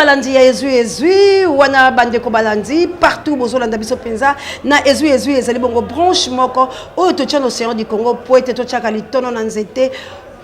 balandi ya ezui wana bandeko balandi partout bozolanda biso penza na ezui ezali bongo branche moko oyo totia na océan du Congo po ete totiaka litono na nzete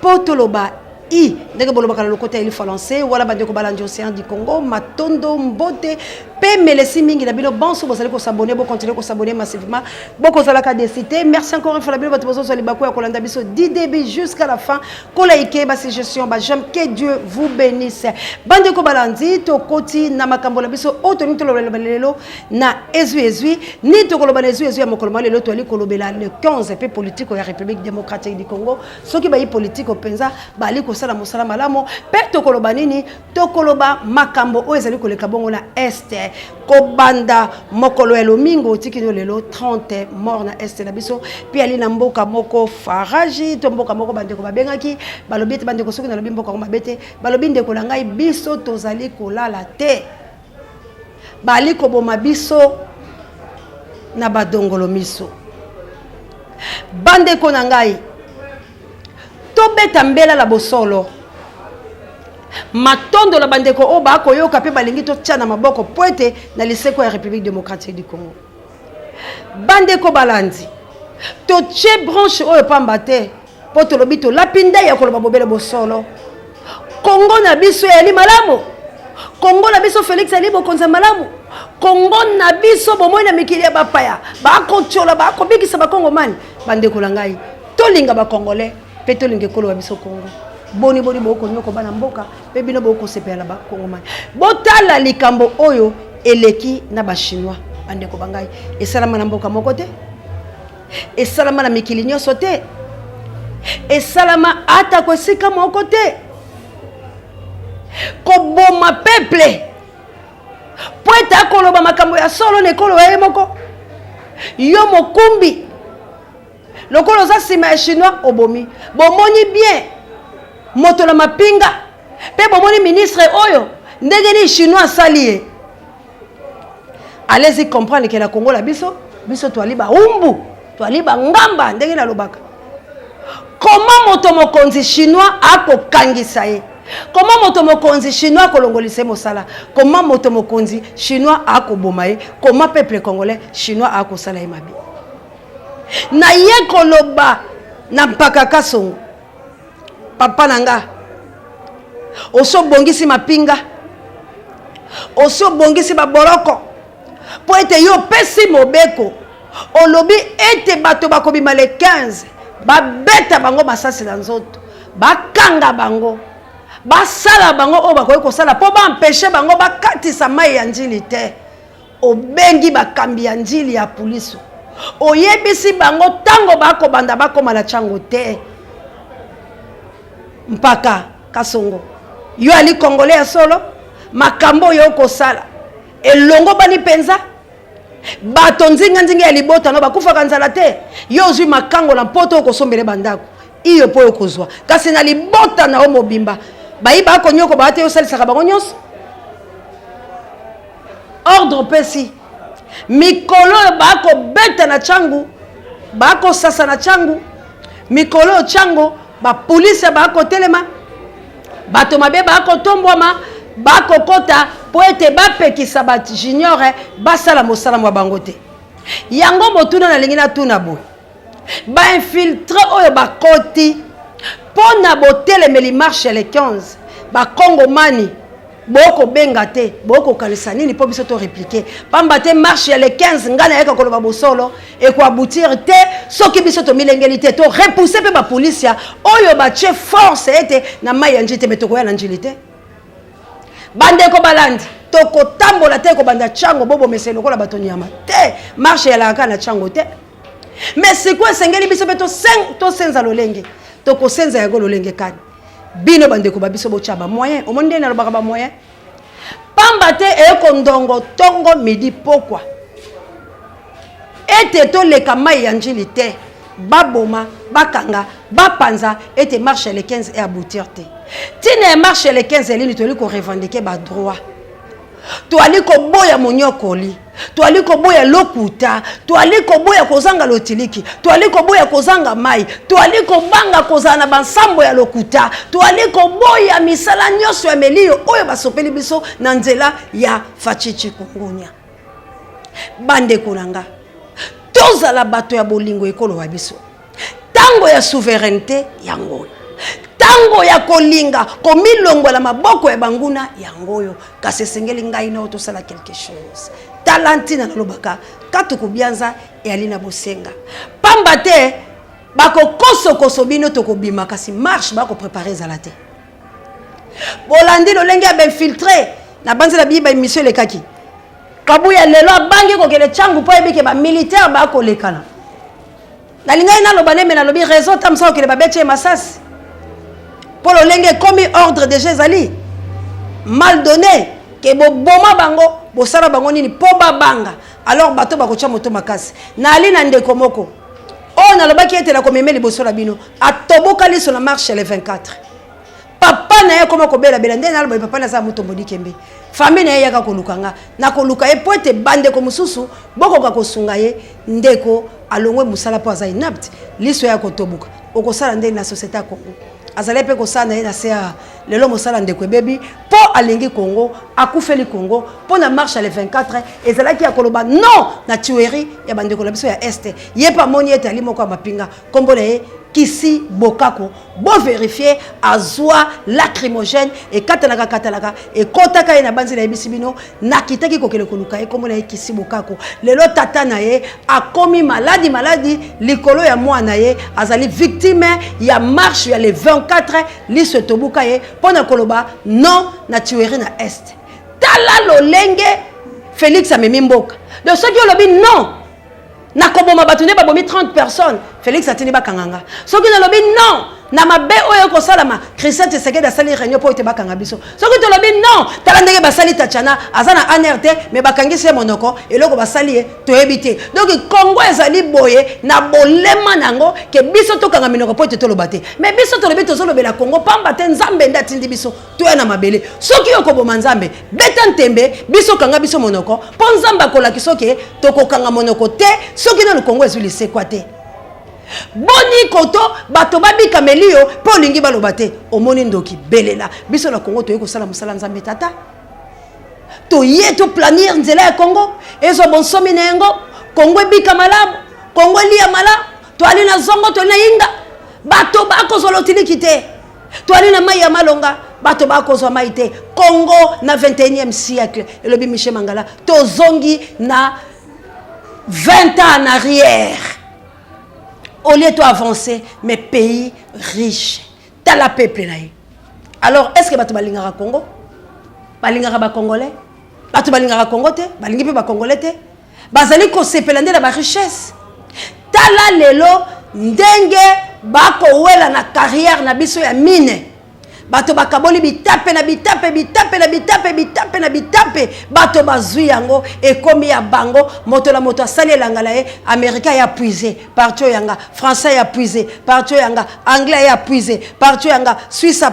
po toloba i ndenge bolobaka na lokota ili français wala bandeko balandi océan du Congo matondo mbote pe melesi mingi na bino bonso bozali ko s'abonner bo continuer ko s'abonner massivement boko zalaka décité merci encore une fois la bino bato bozo zali bako ya kolanda biso du début jusqu'à la fin ko like ba suggestion ba j'aime que Dieu vous bénisse bandeko balandi to koti na makambo la biso oto ni to lelo na ezui ni to koloba ezui ya mokolo lelo to ali kolobela le 15 pe politique ya République démocratique du Congo soki ba yi politique openza ba ali ko sala mosala malamo pe to koloba nini to koloba makambo o ezali koleka bongo na este kobanda mokolo elo mingo tikino lelo 30 mort na este na biso pi ali na mboka moko faraji to mboka moko bandeko babengaki balobi te bandeko soki na lobi mboka ko mabete balobi ndeko na ngai biso tozali kolala te bali ko boma biso na badongolo miso bandeko na ngai to beta mbela la bosolo matondo la bandeko o ba ko yoka pe balingi to tia na maboko poete na liseko ya République démocratique du Congo bandeko balandi to tche branche o pamba te po to lobito lapinda ya koloba bobele bosolo Congo na biso ya li malamu Congo na biso Félix ali bokonza malamu Congo na biso bomoi na mikili ya bapaya ba ko chola ba ko bikisa ba Congo man bandeko la ngai to linga ba congolais pe to linga kolo biso Congo boni boko nyoko bana mboka pe bino boko sepela ba Congo man botala likambo oyo eleki na ba chinois bandeko bangai esalama na mboka moko te esalama na mikili nyoso te esalama ata ko sika moko te ko boma peuple poeta koloba makambo ya solo ne kolo ya moko yo mokumbi lokolo za sima ya chinois obomi bomoni bien moto la mapinga pe bomoni ministre oyo ndenge ni chinois salié allez-y comprendre que la Congo la biso to aliba umbu to aliba ngamba ndenge na lobaka comment moto mokonzi chinois akokangisa ye comment moto mokonzi chinois kolongolise mosala comment moto mokonzi chinois akoboma ye comment peuple congolais chinois akosala ye mabi na ye koloba na mpaka kasongo papa nanga oso bongisi mapinga oso bongisi baboroko po ete yo pesi mobeko olobi ete bato bakobima le 15 babeta bango masasi na nzoto bakanga bango basala bango o bakoki kosala po bampeshe bango bakatisa mai ya njili te obengi bakambi ya njili ya police oyebisi bango tango bakobanda bakoma na chango te mpaka kasongo yo ali congolais ya solo makambo yo kosala elongo bani penza bato nzinga ya libota no bakufaka nzala te yo zwi makango na poto okosombele bandako iyo po okozwa kasi na libota na o mobimba bayiba akonyoko baate yo salisaka bango nyonso ordre pesi mikolo bako beta na changu bako sasa na changu mikolo chango ba police bako telema bato mabe bako tombwama bako kota po ete bapekisa ba junior basala mosala mwa bango te yango motuna na lingi na tuna bo ba infiltre oyo bakoti pona botelemeli marche le 15 ba Congomani boko benga te boko kanisa nini po biso to répliquer pamba te marche le 15 ngana yeka koloba bosolo e ko aboutir te soki biso to milengeli te to repousser pe ba police oyo ba che force ete na mai ya njite metoko ya na njilite bande ko balandi to ko tambola te ko banda chango bobo meselo ko la batoni yama te marche la kana chango te mais c'est quoi sengeli biso pe to senza lolenge to ko senza ya go lolenge kani bino bande ko babiso bo chaba moyen o monde na lobaka ba moyen pamba te e ko ndongo tongo midi pokwa ete to le kamai ya njili te baboma bakanga bapanza ete marche le 15 et aboutir te tine marche le 15 elini to li ko revendiquer ba droit to ali ko boya monyokoli toali koboya lokuta, toali koboya kozanga lotiliki, toali koboya kozanga mai, toali kobanga kozana bansambo ya lokuta, toali koboya misala nyonso ya melio oyo basopeli biso na nzela ya Fachichi Kungunya. Bande kunanga, tozala bato ya bolingo ekolo wa biso. Tango ya souveraineté yango. Tango ya kolinga komilongo la maboko ya banguna yangoyo kasi sengeli ngai na otosala quelque chose. Talantina na lobaka katuku bianza e alina bosenga. Pamba te bako koso bino tokobima kasi marche bako préparer zalate. Bolandi lo lenge ben filtré na banza la biba émission le kaki. Kabuya lelo bangi ko kele changu po ebike ba militaire bako lekana. Na lingai na lobane me na lobi réseau tamsa ko kele ba beche masasi. Pour le lenge commis ordre de Jézali mal donné que bo boma bango bo sala bango nini po banga alors bato bakocha moto makasi na ali na ndeko moko o na lobaki ete la komemeli bo sola bino atoboka liso na marche le 24 papa na ye koma ko bela nde na lobo papa na za moto mbodi kembe famille na ye yaka kolukanga na koluka e po ete bande ko mususu boko ka kosunga ye ndeko alongwe musala po za inapt liso ya kotobuka okosala nde na société ya Congo azale pe kosana ye na sea lelo mosala ndeko bebi po alingi Congo akufeli Congo po na marche le 24 ezalaki ya koloba non na tuerie ya bandeko la biso ya este ye pa moni ete ali moko mapinga kombo na ye Kisi Bokako bo vérifier azwa lacrymogène et katalaka et kotaka ye na banzi na ebisibino na kitaki kokele koluka ye kombo na ye Kisi Bokako lelo tata na ye akomi maladi likolo ya mwana ye azali victime ya marche ya le 24 liso tobuka ye pona koloba non na tuerie na est tala lolenge Félix amemi mboka de ceux qui ont lobi non na koboma batune ba bomi 30 personnes Félix atini ba kanganga soki na lobi non na mabe oyo ko salama Christian Tshisekedi asali réunion po ite ba kanga biso soki to lobi non tala ndenge basali tachana azana anerte me bakangisi monoko eloko basali e to ebite donc Congo ezali boye na bolema nango ke biso to kanga minoko po ite to lobate mais biso to lobi to lobela Congo pamba te nzambe ndatindi biso to ya na mabele soki yo ko boma nzambe beta ntembe biso kanga biso monoko po nzamba kola kisoke to ko kanga monoko te soki na le Congo ezuli sekwate boni koto bato babika melio po lingi balobate omoni ndoki belela biso na Congo toyeko sala musala nzambe tata to ye to planir nzela ya Congo ezo bonsomi na yango Congo bika malabu Congo lia malabu to ali na zongo to na yinga bato bako zolotiliki te to ali na mai ya malonga bato bako zo mai te Congo na 21e siècle elobi Michel Mangala to zongi na 20 ans en arrière. Au lieu d'avancer, mais pays riches. T'as la peuple là. Alors, est-ce que tu vas aller Congo? Balingara Congolais? Tu vas aller Congo? Balingara Congolais? Bazali ko sepelande la richesse. T'as la lelo ndenge bako wela na carrière na biso ya mine. Bato bakaboli bitape bato bazui yango ekomi ya bango moto la moto asali elangala ye américain ya puiser partout yanga français ya puiser partout yanga anglais ya puiser partout yanga suisse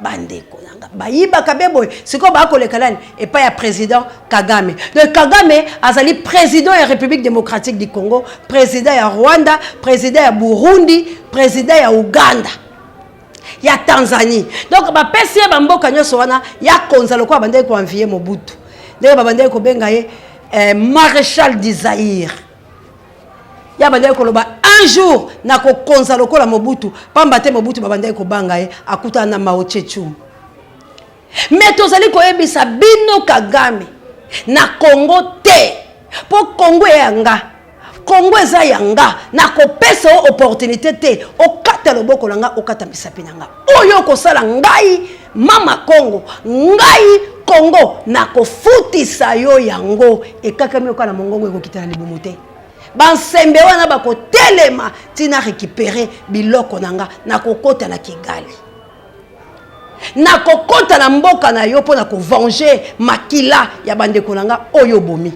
bandeko yanga bayiba kabebo siko ba kolekalani et pas ya président Kagame donc Kagame azali président ya République démocratique du Congo président ya Rwanda président ya Burundi président ya Uganda ya Tanzanie donc ba pesi ba mboka nyoso wana ya konza lokwa bandai ko envier Mobutu ndenge ba bandai ko benga ye maréchal du Zaïre ya bandai ko loba un jour na ko konza lokola Mobutu pamba te Mobutu ba bandai ko banga ye akuta na Mao Tse-tung mais tozali ko ebisa bino Kagame na Congo te po Congo yanga Congo eza yanga na ko pesa opportunité te okata loboko langa okata misapi nanga oyo ko sala ngai mama Congo ngai Congo na ko futisa yo yango ekakami okana mongongo ekokitana libumu te bansembe wana bako telema tina récupérer biloko nanga na kokota na Kigali na kokota na mboka na yo pona ko venger makila ya bandeko nanga oyo bomi.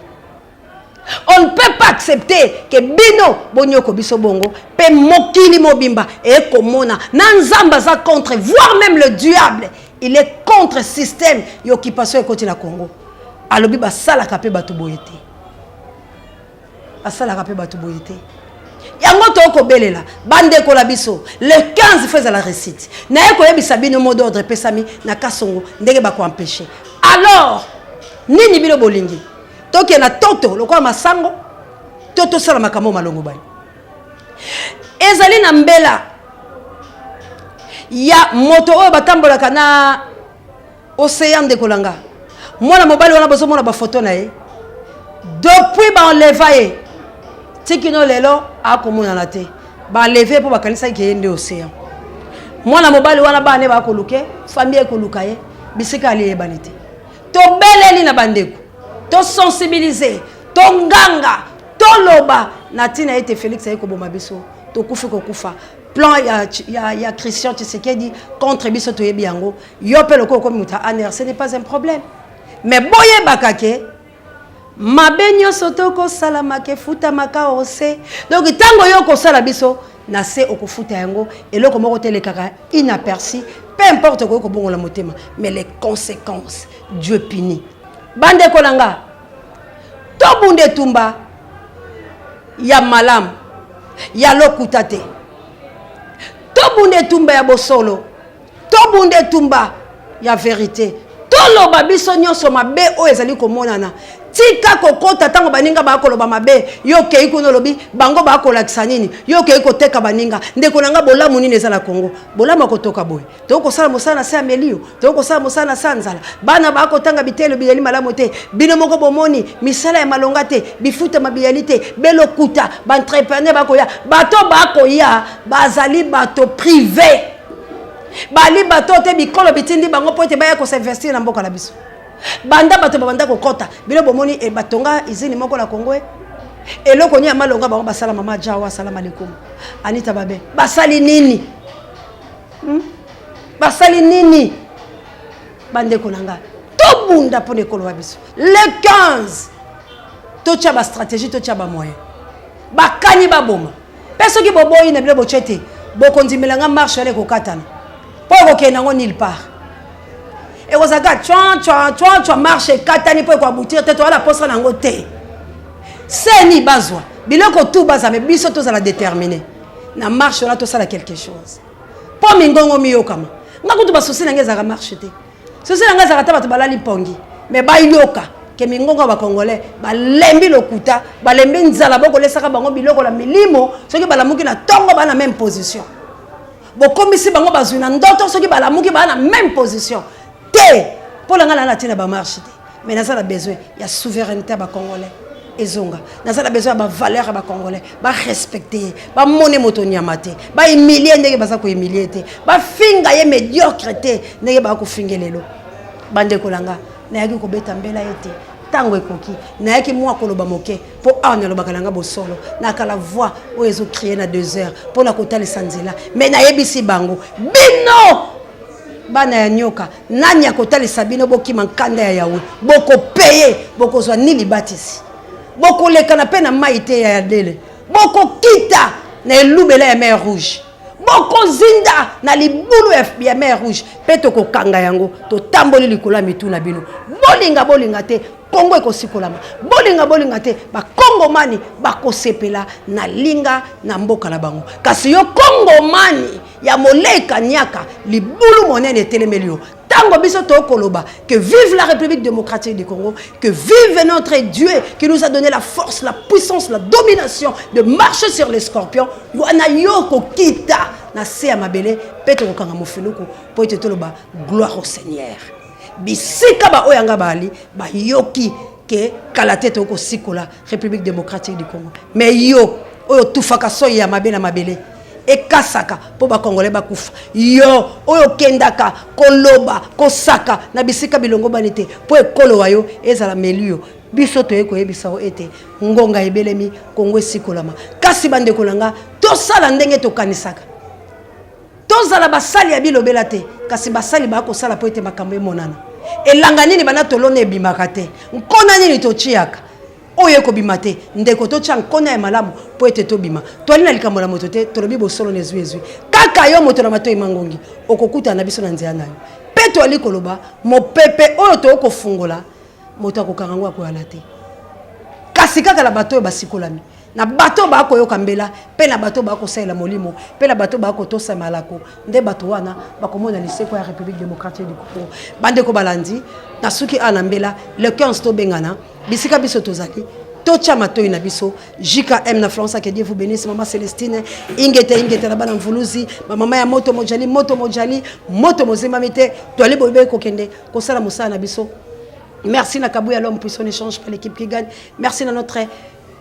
On ne peut pas accepter que bino bonyoko biso bongo pe mokili mobimba et komona nanzamba za contre voire même le diable il est contre système y'occupation et côté na Congo alobi ba sala kapé bato boyete asala rapé bato boyete yango to ko belela bande ko la biso le 15 faisait la récite na ko yebisa bino mot d'ordre pesami na kasongo ndenge ba ko empêcher alors nini bino bolingi toke na toto lokwa masango toto sala makamo malongo bani ezali na mbela ya moto oyo batambola kana océan de kolanga mwana mobali wana bozo mona ba photo na ye depuis ba enleva ye tikino lelo akomona na te ba enlever po bakanisa ki yende océan mwana mobali wana bane ba koluke famille ekoluka ye bisika ali ye banite to beleli na bandeko to sensibiliser to nganga to loba na tina ete Félix ayeko boma biso to kufi ko kufa plan ya Christian Tshisekedi contre biso to yebi yango yo pe loko comme muta aner ce n'est pas un problème mais boye bakake mabenyo sotoko salamake futa maka ose donc tango yo ko sala biso na se okufuta yango eloko moko telekaka inaperçu peu importe ko bongola motema mais les conséquences Dieu punit bande kolanga to bunde tumba ya malam ya lokutate to bunde tumba ya bosolo to bunde tumba ya vérité to loba biso nyonso mabe o ezali komonana tika kokota tango baninga bakoloba mabe yo kei kuno lobi bango bakolakisa nini yo kei koteka baninga ndeko nanga bolamu nini ezala Kongo bolamu kotoka boy to ko sala mosana sa amelio to ko sala mosana sanzala bana bakotanga bitelo biyeli malamu te bino moko bomoni misala ya malonga te bifuta mabiyalite belokuta ba entrepreneur bakoya bato bakoya bazali bato privé bali bato te bikolo bitindi bango pote baya ko s'investir na mboka la biso banda bato banda ko kota bino bomoni e batonga izini moko la Kongo eloko nya malonga bango basala mama jawa salam alaikum Anita Babe basali nini basali nini bande konanga to bunda pone kolo biso le 15 to cha ba stratégie to cha ba moyen bakani baboma peso ki boboyi na bilo bochete bokondimelanga marche ale ko katana po ko kenango nulle part et vous avez tu marche katani pour aboutir te to la poste na ngote c'est ni bazwa biloko tout bazame biso to za la déterminer na marche là to ça quelque chose po mingongo miyo kama ngakutu basosi na ngeza ka marche te sosi na ngeza ka ta bato balali pongi mais ba yoka ke mingongo ba congolais ba lembi lokuta ba lembi nzala boko lesaka bango biloko la milimo soki balamuki na tongo ba na même position bokomisi bango bazuna ndoto soki balamuki ba na même position pour la ngala tina ba marche mais na ça a besoin il y a souveraineté ba congolais ezonga na ça a besoin ba valeur ba congolais ba respecter ba monnaie motonia maté ba humilier ndenge ba sa ko humilier te ba finga ye médiocrité ndenge ba ko fingelelo bande kolanga na yaki ko beta mbela ete tango ekoki na yaki mwa koloba moke po ana loba kalanga bosolo na kala voix o ezo crier na 2 heures pour na kotali sanzela mais na yebisi bango bino bana ya nyoka nani akotali sabino boki mankanda ya yawe boko payer boko zwa nili batisi boko leka na pena maite ya dele boko kita na elubela ya mer rouge boko zinda na libulu ya mer rouge peto ko kanga yango to tamboli likola mituna bino bolinga te Kongo ekosikolama bolinga te ba Kongo mani bakosepela na linga na mboka na bango kasi yo Kongo mani ya moleka nyaka libulu monene telemelio tango biso to koloba que vive la République démocratique du Congo, que vive notre Dieu qui nous a donné la force, la puissance, la domination de marcher sur les scorpions. Wana yoko kita na se ya mabele peto ko kanga mofinuko po ete toloba gloire au Seigneur. Bisika ba oyanga bali ba yoki ke kalatete ko sikola République démocratique du Congo. Mais yo oyo tufaka soya ya mabele na mabele e kasaka po ba congolais ba kufa yo oyo kendaka koloba kosaka na bisika bilongo banete po ekolo wayo ezala melio biso to eko yebisa o ete ngonga ebelemi Kongo sikolama kasi bande kolanga to sala ndenge to kanisaka to zala basali ya bilobela te kasi basali ba ko sala po ete makambo emonana elanga nini bana tolone ebimaka te nkona nini to chiaka oye ko bimate ndeko to tcha nkona ya malamu po ete to bima to alina likambo la moto te to lobi bosolo nezwi kaka yo moto na mato imangongi okokuta na biso na nzela nayo peto ali koloba mo pepe oyo to ko fungola moto akokanga ngo akoyala te kasi kaka la bato basikolami na bato ba ko yokambela pe na bato ba ko sala molimo pe na bato ba ko tosa malako nde bato wana bakomona liseko ya République démocratique du Congo bande ko balandi na suki anambela le 15 to bengana bisika biso tozali tocha matoi na biso JKM na France que Dieu vous bénisse maman Célestine ingete na bana mvuluzi mama ya moto mojali moto mozema mite to ali bobe ko kende ko sala musala na biso. Merci na Kabouya l'homme puissant échange pour l'équipe qui gagne. Merci à notre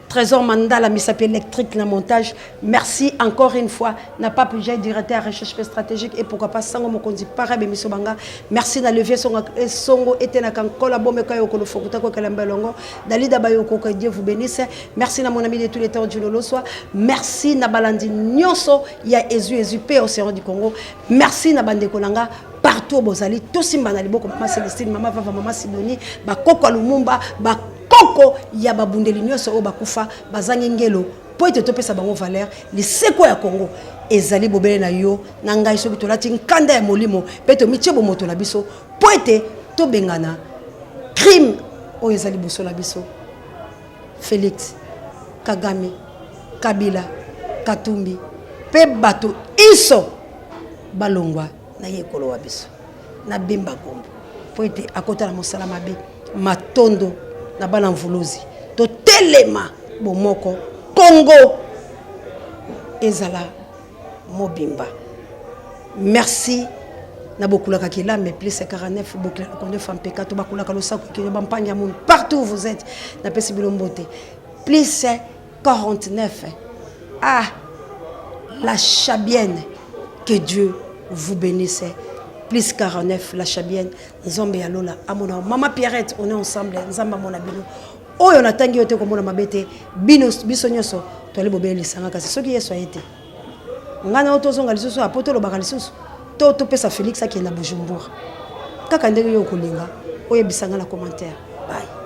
Trésor Mandala, MISAP électrique, le montage. Merci encore une fois. N'a pas pu j'ai directeur à recherche stratégique et pourquoi pas Sango Mokondi Parabe Misobanga. Merci na levier Songo et Tenakan Kolabo Mekayo Kolo Fokuta Kolambelongo. Dalida Bayoko, que Dieu vous bénisse. Merci na mon ami de tous les temps du Lolo Soir. Merci na Balandi Nyonso, il y a Ezu P au Océan du Congo. Merci na Bande Kolanga. Partout au Bozali, tout Simba na Liboko, maman Célestine, maman Vava, maman Sidoni, Bakoko Lumumba, Bakoko, Yaba Bundelinyo, so Bakufa, Bazangi Ngelo, pour être topé sa bango valeur, les Seko ya Congo, Ezali Bobele na yo, Nangai Sobitolati, Nkanda ya Molimo, Peto Michebo Moto na biso, pour être Tobengana, crime, O Ezali Bosso na biso, Félix, Kagame, Kabila, Katumbi, Pebato, Iso, Balongwa. Na yekolo wa biso na bimba kombo po ete akota na mosala mabe matondo na bana mvuluzi to telema bomoko Congo ezala mobimba. Merci na bokulaka kila mais plus 49 bokula ko 9 mpeka to bakulaka lo sako ki bampanya moun partout où vous êtes na pesi bilombote plus 49 ah la chabienne que Dieu vous bénissez. Plus 49, la chabienne, Nzombe ya Lola, Amona, Maman Pierrette, on est ensemble, Nzamba Mona Bino. Oh, on a tangi ote comme on a mabete, Bisonyoso, toi les bobés, les sangas, c'est ce qui est soyité. On a autozonga, les oiseaux, à poto le baralisus, Toto Pesa Félix, qui est na Bujumbura. Kakande yo kolinga, oye bisanga la commentaire. Bye.